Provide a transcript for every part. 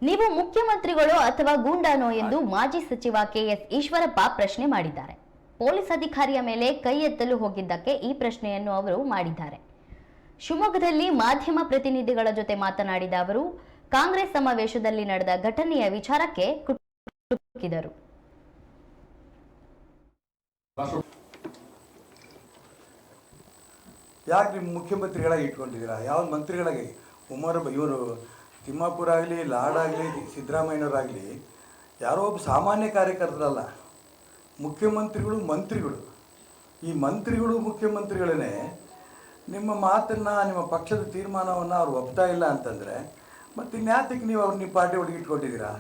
ನೀವು ಮುಖ್ಯಮಂತ್ರಿಗಳು ಅಥವಾ ಗೂಂಡಾನೋ ಎಂದು ಮಾಜಿ ಸಚಿವ ಕೆಎಸ್ ಈಶ್ವರಪ್ಪ ಪ್ರಶ್ನೆ ಮಾಡಿದ್ದಾರೆ. ಪೊಲೀಸ್ ಅಧಿಕಾರಿಯ ಮೇಲೆ ಕೈ ಎತ್ತಲು ಹೋಗಿದ್ದಕ್ಕೆ ಈ ಪ್ರಶ್ನೆಯನ್ನು ಅವರು ಮಾಡಿದ್ದಾರೆ. ಶಿವಮೊಗ್ಗದಲ್ಲಿ ಮಾಧ್ಯಮ ಪ್ರತಿನಿಧಿಗಳ ಜೊತೆ ಮಾತನಾಡಿದ ಅವರು ಕಾಂಗ್ರೆಸ್ ಸಮಾವೇಶದಲ್ಲಿ ನಡೆದ ಘಟನೆಯ ವಿಚಾರಕ್ಕೆ ಕುಟುಕಿದರು. ಯಾಕೆ ನಿಮ್ಮ ಮುಖ್ಯಮಂತ್ರಿಗಳಾಗಿ ಇಟ್ಕೊಂಡಿದ್ದೀರಾ? ಯಾವ ಮಂತ್ರಿಗಳಾಗಿ ಇವರು ತಿಮ್ಮಾಪುರ ಆಗಲಿ, ಲಾಡಾಗಲಿ, ಸಿದ್ದರಾಮಯ್ಯನವರಾಗಲಿ ಯಾರೋ ಒಬ್ಬ ಸಾಮಾನ್ಯ ಕಾರ್ಯಕರ್ತರಲ್ಲ, ಮುಖ್ಯಮಂತ್ರಿಗಳು, ಮಂತ್ರಿಗಳು. ಈ ಮಂತ್ರಿಗಳು ಮುಖ್ಯಮಂತ್ರಿಗಳೇ ನಿಮ್ಮ ಮಾತನ್ನು, ನಿಮ್ಮ ಪಕ್ಷದ ತೀರ್ಮಾನವನ್ನು ಅವ್ರು ಒಪ್ತಾ ಇಲ್ಲ ಅಂತಂದರೆ ಮತ್ತು ಇನ್ಯಾತಕ್ಕೆ ನೀವು ಅವ್ರು ನಿಮ್ಮ ಪಾರ್ಟಿ ಒಳಗೆ ಇಟ್ಕೊಂಡಿದ್ದೀರಾ?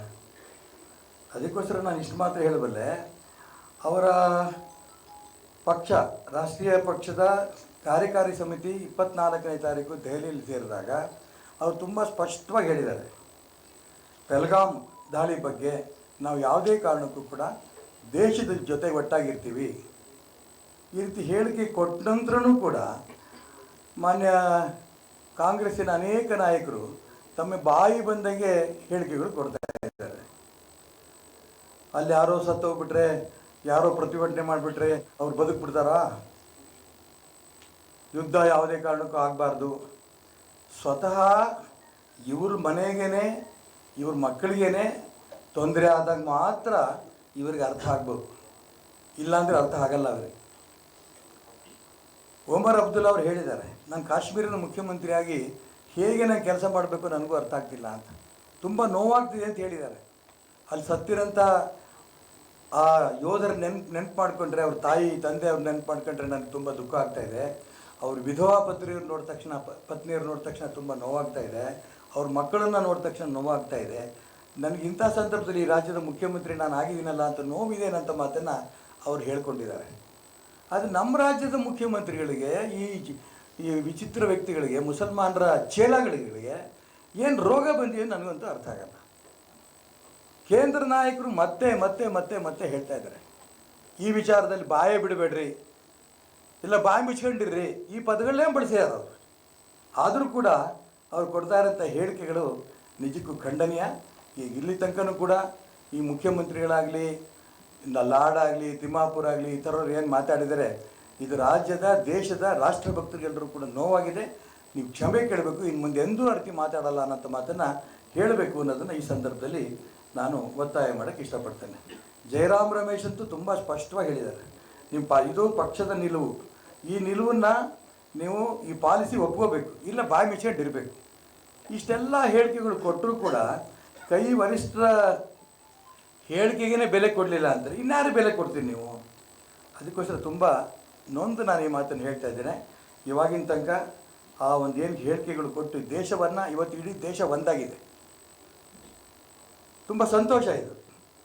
ಅದಕ್ಕೋಸ್ಕರ ನಾನು ಇಷ್ಟು ಮಾತ್ರ ಹೇಳಬಲ್ಲೆ, ಅವರ ಪಕ್ಷ, ರಾಷ್ಟ್ರೀಯ ಪಕ್ಷದ ಕಾರ್ಯಕಾರಿ ಸಮಿತಿ 24ನೇ ತಾರೀಕು ದೆಹಲಿಯಲ್ಲಿ ಸೇರಿದಾಗ ಅವರು ತುಂಬ ಸ್ಪಷ್ಟವಾಗಿ ಹೇಳಿದ್ದಾರೆ, ಪೆಹಲ್ಗಾಮ್ ದಾಳಿ ಬಗ್ಗೆ ನಾವು ಯಾವುದೇ ಕಾರಣಕ್ಕೂ ಕೂಡ ದೇಶದ ಜೊತೆ ಒಟ್ಟಾಗಿರ್ತೀವಿ. ಈ ರೀತಿ ಹೇಳಿಕೆ ಕೊಟ್ಟ ನಂತರನೂ ಕೂಡ ಮಾನ್ಯ ಕಾಂಗ್ರೆಸ್ಸಿನ ಅನೇಕ ನಾಯಕರು ತಮ್ಮ ಬಾಯಿ ಬಂದಂಗೆ ಹೇಳಿಕೆಗಳು ಕೊಡ್ತಾ ಇದ್ದಾರೆ. ಅಲ್ಲಿ ಯಾರೋ ಸತ್ತೋಗ್ಬಿಟ್ರೆ, ಯಾರೋ ಪ್ರತಿಭಟನೆ ಮಾಡಿಬಿಟ್ರೆ ಅವ್ರು ಬದುಕ್ಬಿಡ್ತಾರಾ? ಯುದ್ಧ ಯಾವುದೇ ಕಾರಣಕ್ಕೂ ಆಗಬಾರ್ದು. ಸ್ವತಃ ಇವ್ರ ಮನೆಗೇ, ಇವ್ರ ಮಕ್ಕಳಿಗೇ ತೊಂದರೆ ಆದಾಗ ಮಾತ್ರ ಇವ್ರಿಗೆ ಅರ್ಥ ಆಗ್ಬೋದು, ಇಲ್ಲಾಂದರೆ ಅರ್ಥ ಆಗಲ್ಲ ಅವರಿಗೆ. ಒಮರ್ ಅಬ್ದುಲ್ಲಾ ಅವರು ಹೇಳಿದ್ದಾರೆ, ನಾನು ಕಾಶ್ಮೀರದ ಮುಖ್ಯಮಂತ್ರಿಯಾಗಿ ಹೇಗೆ ನಾನು ಕೆಲಸ ಮಾಡಬೇಕು ನನಗೂ ಅರ್ಥ ಆಗ್ತಿಲ್ಲ ಅಂತ. ತುಂಬ ನೋವಾಗ್ತಿದೆ ಅಂತ ಹೇಳಿದ್ದಾರೆ. ಅಲ್ಲಿ ಸತ್ತಿರೋಂಥ ಆ ಯೋಧರ ನೆನ್ಪು ಮಾಡಿಕೊಂಡ್ರೆ, ಅವ್ರ ತಾಯಿ ತಂದೆ ಅವ್ರು ನೆನ್ಪು ಮಾಡ್ಕೊಂಡ್ರೆ ನನಗೆ ತುಂಬ ದುಃಖ ಆಗ್ತಾಯಿದೆ. ಅವ್ರ ವಿಧವಾ ಪತ್ನಿಯವ್ರು ನೋಡಿದ ತಕ್ಷಣ ತುಂಬ ನೋವಾಗ್ತಾ ಇದೆ. ಅವ್ರ ಮಕ್ಕಳನ್ನು ನೋಡಿದ ತಕ್ಷಣ ನೋವಾಗ್ತಾ ಇದೆ. ನನಗೆ ಇಂಥ ಸಂದರ್ಭದಲ್ಲಿ ಈ ರಾಜ್ಯದ ಮುಖ್ಯಮಂತ್ರಿ ನಾನು ಆಗಿದ್ದೀನಲ್ಲ ಅಂತ ನೋವಿದೇನಂತ ಮಾತನ್ನು ಅವ್ರು ಹೇಳ್ಕೊಂಡಿದ್ದಾರೆ. ಆದರೆ ನಮ್ಮ ರಾಜ್ಯದ ಮುಖ್ಯಮಂತ್ರಿಗಳಿಗೆ, ಈ ವಿಚಿತ್ರ ವ್ಯಕ್ತಿಗಳಿಗೆ, ಮುಸಲ್ಮಾನರ ಚೇಲಾಗಳಿಗೆ ಏನು ರೋಗ ಬಂದಿದೆ ನನಗಂತೂ ಅರ್ಥ ಆಗಲ್ಲ. ಕೇಂದ್ರ ನಾಯಕರು ಮತ್ತೆ ಮತ್ತೆ ಮತ್ತೆ ಮತ್ತೆ ಹೇಳ್ತಾ ಇದ್ದಾರೆ, ಈ ವಿಚಾರದಲ್ಲಿ ಬಾಯೇ ಬಿಡಬೇಡ್ರಿ, ಇಲ್ಲ ಬಾಯಿ ಮುಚ್ಕೊಂಡಿರ್ರಿ, ಈ ಪದಗಳನ್ನೇ ಬಳಸ್ಯಾರ ಅವರು. ಆದರೂ ಕೂಡ ಅವ್ರು ಕೊಡ್ತಾ ಇರೋಂಥ ಹೇಳಿಕೆಗಳು ನಿಜಕ್ಕೂ ಖಂಡನೀಯ. ಈಗ ಇಲ್ಲಿ ತನಕನೂ ಕೂಡ ಈ ಮುಖ್ಯಮಂತ್ರಿಗಳಾಗಲಿ, ಲಾಡಾಗಲಿ, ತಿಮ್ಮಾಪುರ ಆಗಲಿ, ಈ ಥರವ್ರು ಏನು ಮಾತಾಡಿದರೆ ಇದು ರಾಜ್ಯದ, ದೇಶದ ರಾಷ್ಟ್ರಭಕ್ತರಿಗೆಲ್ಲರೂ ಕೂಡ ನೋವಾಗಿದೆ. ನೀವು ಕ್ಷಮೆ ಕೇಳಬೇಕು, ಇನ್ನು ಮುಂದೆ ಎಂದೂ ಆ ರೀತಿ ಮಾತಾಡಲ್ಲ ಅನ್ನೋಂಥ ಮಾತನ್ನು ಹೇಳಬೇಕು ಅನ್ನೋದನ್ನು ಈ ಸಂದರ್ಭದಲ್ಲಿ ನಾನು ಒತ್ತಾಯ ಮಾಡೋಕ್ಕೆ ಇಷ್ಟಪಡ್ತೇನೆ. ಜಯರಾಮ್ ರಮೇಶ್ ಅಂತೂ ತುಂಬ ಸ್ಪಷ್ಟವಾಗಿ ಹೇಳಿದ್ದಾರೆ, ಇದು ಪಕ್ಷದ ನಿಲುವು, ಈ ನಿಲುವನ್ನು ನೀವು ಈ ಪಾಲಿಸಿ ಒಪ್ಕೋಬೇಕು, ಇಲ್ಲ ಬಾಯಿ ಮುಚ್ಕೊಂಡಿರಬೇಕು. ಇಷ್ಟೆಲ್ಲ ಹೇಳಿಕೆಗಳು ಕೊಟ್ಟರೂ ಕೂಡ ಕೈ ವರಿಷ್ಠರ ಹೇಳಿಕೆಗೇ ಬೆಲೆ ಕೊಡಲಿಲ್ಲ ಅಂದರೆ ಇನ್ಯಾರು ಬೆಲೆ ಕೊಡ್ತೀರಿ ನೀವು? ಅದಕ್ಕೋಸ್ಕರ ತುಂಬ ನೊಂದು ನಾನು ಈ ಮಾತನ್ನು ಹೇಳ್ತಾ ಇದ್ದೇನೆ. ಇವಾಗಿನ ತನಕ ಆ ಒಂದು ಏನು ಹೇಳಿಕೆಗಳು ಕೊಟ್ಟು ದೇಶವನ್ನು, ಇವತ್ತು ಇಡೀ ದೇಶ ಒಂದಾಗಿದೆ. ತುಂಬ ಸಂತೋಷ ಇದು.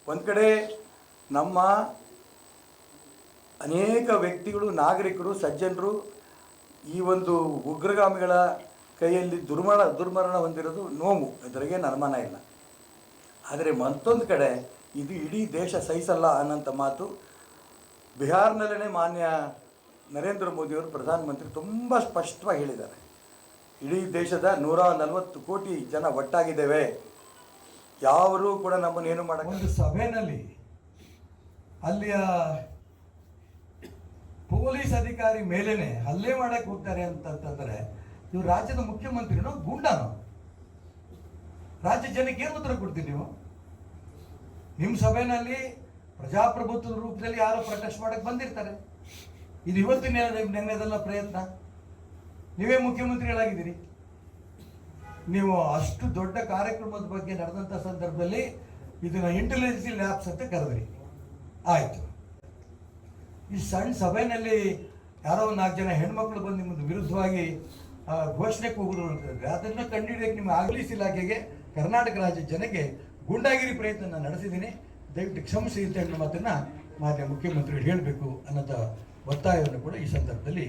ಒಂದು ಕಡೆ ನಮ್ಮ ಅನೇಕ ವ್ಯಕ್ತಿಗಳು, ನಾಗರಿಕರು, ಸಜ್ಜನರು ಈ ಒಂದು ಉಗ್ರಗಾಮಿಗಳ ಕೈಯಲ್ಲಿ ದುರ್ಮರಣ ಹೊಂದಿರೋದು ನೋವು, ಇದರಿಗೆ ಅನುಮಾನ ಇಲ್ಲ. ಆದರೆ ಮತ್ತೊಂದು ಕಡೆ ಇದು ಇಡೀ ದೇಶ ಸಹಿಸಲ್ಲ ಅನ್ನೋಂಥ ಮಾತು ಬಿಹಾರ್ನಲ್ಲೇ ಮಾನ್ಯ ನರೇಂದ್ರ ಮೋದಿಯವರು, ಪ್ರಧಾನಮಂತ್ರಿ, ತುಂಬ ಸ್ಪಷ್ಟವಾಗಿ ಹೇಳಿದ್ದಾರೆ. ಇಡೀ ದೇಶದ 140 ಕೋಟಿ ಜನ ಒಟ್ಟಾಗಿದ್ದೇವೆ, ಯಾರೂ ಕೂಡ ನಮ್ಮನ್ನೇನು ಮಾಡೋಕ್ಕೆ. ಒಂದು ಸಭೆಯಲ್ಲಿ ಅಲ್ಲಿಯ ಪೊಲೀಸ್ ಅಧಿಕಾರಿ ಮೇಲೇನೆ ಹಲ್ಲೆ ಮಾಡಕ್ಕೆ ಹೋಗ್ತಾರೆ ಅಂತಂದ್ರೆ ಇವ್ರು ರಾಜ್ಯದ ಮುಖ್ಯಮಂತ್ರಿನೋ ಗೂಂಡಾನೋ? ರಾಜ್ಯ ಜನಕ್ಕೆ ಏನು ಉತ್ತರ ಕೊಡ್ತೀರಿ ನೀವು? ನಿಮ್ಮ ಸಭೆಯಲ್ಲಿ ಪ್ರಜಾಪ್ರಭುತ್ವದ ರೂಪದಲ್ಲಿ ಯಾರೋ ಪ್ರೊಟೆಸ್ಟ್ ಮಾಡಕ್ಕೆ ಬಂದಿರ್ತಾರೆ. ಇದು ಇವತ್ತಿನ ನೆನ್ನೆದೆಲ್ಲ ಪ್ರಯತ್ನ. ನೀವೇ ಮುಖ್ಯಮಂತ್ರಿಗಳಾಗಿದ್ದೀರಿ. ನೀವು ಅಷ್ಟು ದೊಡ್ಡ ಕಾರ್ಯಕ್ರಮದ ಬಗ್ಗೆ ನಡೆದಂಥ ಸಂದರ್ಭದಲ್ಲಿ ಇದನ್ನ ಇಂಟೆಲಿಜೆನ್ಸಿ ಲ್ಯಾಬ್ಸ್ ಅಂತ ಕರೆದ್ರಿ, ಆಯಿತು. ಈ ಸಣ್ಣ ಸಭೆಯಲ್ಲಿ ಯಾರೋ 4 ಜನ ಹೆಣ್ಮಕ್ಳು ಬಂದು ನಿಮ್ಮದು ವಿರುದ್ಧವಾಗಿ ಘೋಷಣೆ ಕೂಗುದು ಅಂತಂದರೆ ಅದನ್ನು ಕಂಡುಹಿಡಿಯಕ್ಕೆ ನಿಮ್ಮ ಆಗ್ಲೀಸ್ ಇಲಾಖೆಗೆ, ಕರ್ನಾಟಕ ರಾಜ್ಯ ಜನಕ್ಕೆ ಗೂಂಡಾಗಿರಿ ಪ್ರಯತ್ನ ನಾನು ನಡೆಸಿದ್ದೀನಿ, ದಯವಿಟ್ಟು ಕ್ಷಮಿಸಿ ಅಂತ ಹೇಳಿ ಮಾತನ್ನು ಮಾನ್ಯ ಮುಖ್ಯಮಂತ್ರಿಗಳು ಹೇಳಬೇಕು ಅನ್ನೋದ ಒತ್ತಾಯವನ್ನು ಕೂಡ ಈ ಸಂದರ್ಭದಲ್ಲಿ